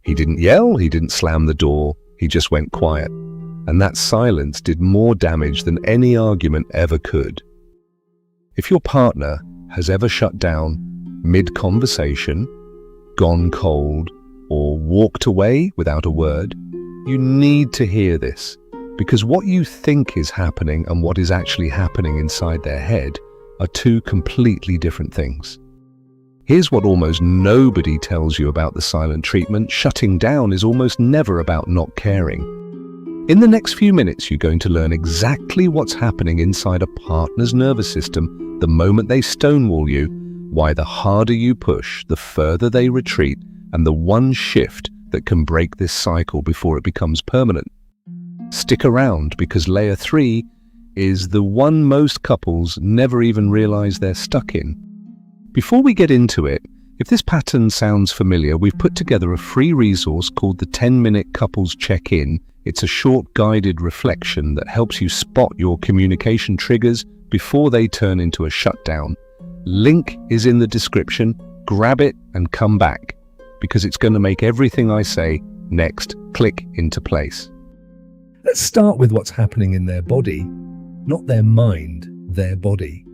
He didn't yell, he didn't slam the door, he just went quiet. And that silence did more damage than any argument ever could. If your partner has ever shut down mid-conversation, gone cold, or walked away without a word, you need to hear this, because what you think is happening and what is actually happening inside their head are two completely different things. Here's what almost nobody tells you about the silent treatment. Shutting down is almost never about not caring. In the next few minutes, you're going to learn exactly what's happening inside a partner's nervous system the moment they stonewall you, why the harder you push, the further they retreat, and the one shift that can break this cycle before it becomes permanent. Stick around, because layer 3 is the one most couples never even realize they're stuck in. Before we get into it, if this pattern sounds familiar, we've put together a free resource called the 10-Minute Couples Check-In. It's a short guided reflection that helps you spot your communication triggers before they turn into a shutdown. Link is in the description. Grab it and come back, because it's going to make everything I say next click into place. Let's start with what's happening in their body, not their mind, their body.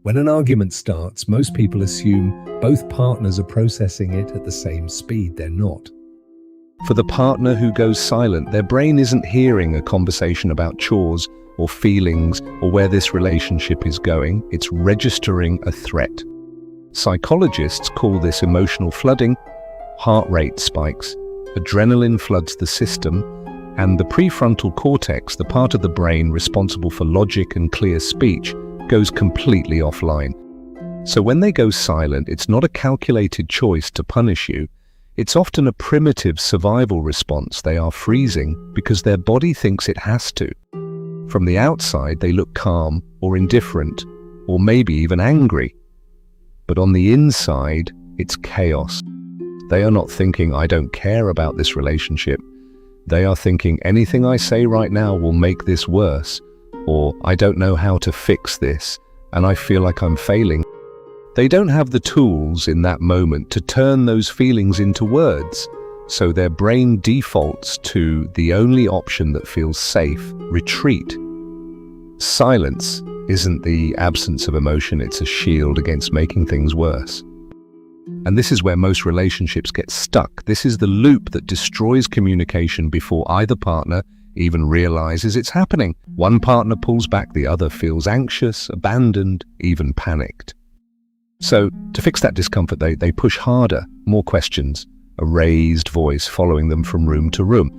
When an argument starts, most people assume both partners are processing it at the same speed. They're not. For the partner who goes silent, their brain isn't hearing a conversation about chores or feelings or where this relationship is going. It's registering a threat. Psychologists call this emotional flooding. Heart rate spikes, adrenaline floods the system, and the prefrontal cortex, the part of the brain responsible for logic and clear speech, goes completely offline. So when they go silent, it's not a calculated choice to punish you. It's often a primitive survival response. They are freezing because their body thinks it has to. From the outside, they look calm or indifferent, or maybe even angry. But on the inside, it's chaos. They are not thinking, I don't care about this relationship. They are thinking, anything I say right now will make this worse, or I don't know how to fix this, and I feel like I'm failing. They don't have the tools in that moment to turn those feelings into words, so their brain defaults to the only option that feels safe: retreat. Silence isn't the absence of emotion, it's a shield against making things worse. And this is where most relationships get stuck. This is the loop that destroys communication before either partner even realizes it's happening. One partner pulls back, the other feels anxious, abandoned, even panicked. So to fix that discomfort, they push harder, more questions, a raised voice following them from room to room.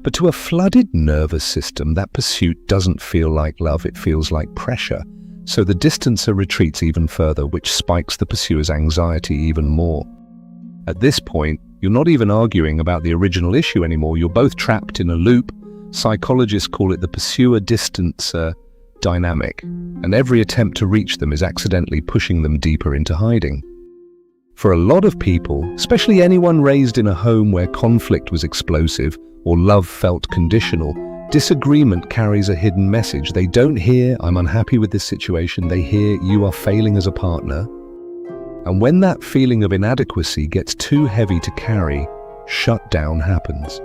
But to a flooded nervous system, that pursuit doesn't feel like love, it feels like pressure. So the distancer retreats even further, which spikes the pursuer's anxiety even more. At this point, you're not even arguing about the original issue anymore. You're both trapped in a loop. Psychologists call it the pursuer-distancer dynamic, and every attempt to reach them is accidentally pushing them deeper into hiding. For a lot of people, especially anyone raised in a home where conflict was explosive or love felt conditional, disagreement carries a hidden message. They don't hear, I'm unhappy with this situation. They hear, you are failing as a partner. And when that feeling of inadequacy gets too heavy to carry, shutdown happens.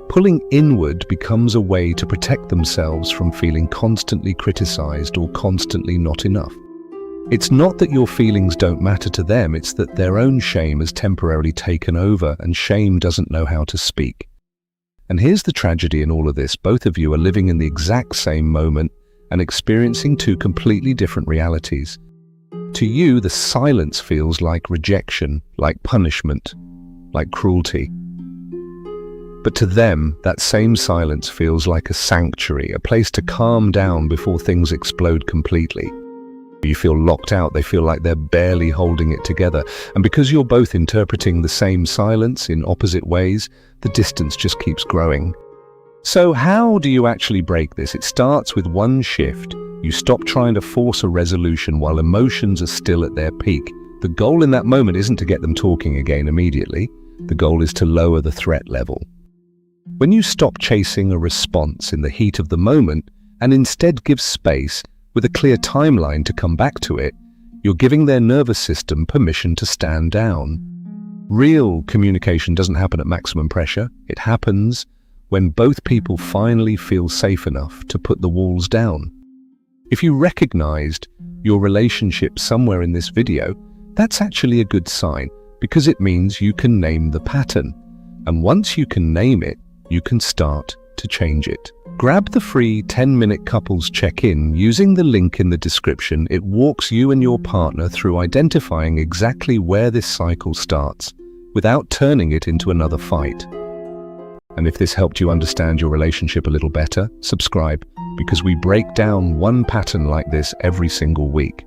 Pulling inward becomes a way to protect themselves from feeling constantly criticized or constantly not enough. It's not that your feelings don't matter to them, it's that their own shame has temporarily taken over, and shame doesn't know how to speak. And here's the tragedy in all of this. Both of you are living in the exact same moment and experiencing two completely different realities. To you, the silence feels like rejection, like punishment, like cruelty. But to them, that same silence feels like a sanctuary, a place to calm down before things explode completely. You feel locked out, they feel like they're barely holding it together. And because you're both interpreting the same silence in opposite ways, the distance just keeps growing. So how do you actually break this? It starts with one shift. You stop trying to force a resolution while emotions are still at their peak. The goal in that moment isn't to get them talking again immediately. The goal is to lower the threat level. When you stop chasing a response in the heat of the moment and instead give space with a clear timeline to come back to it, you're giving their nervous system permission to stand down. Real communication doesn't happen at maximum pressure. It happens when both people finally feel safe enough to put the walls down. If you recognized your relationship somewhere in this video, that's actually a good sign, because it means you can name the pattern. And once you can name it, you can start to change it. Grab the free 10-minute couples check-in using the link in the description. It walks you and your partner through identifying exactly where this cycle starts, without turning it into another fight. And if this helped you understand your relationship a little better, subscribe, because we break down one pattern like this every single week.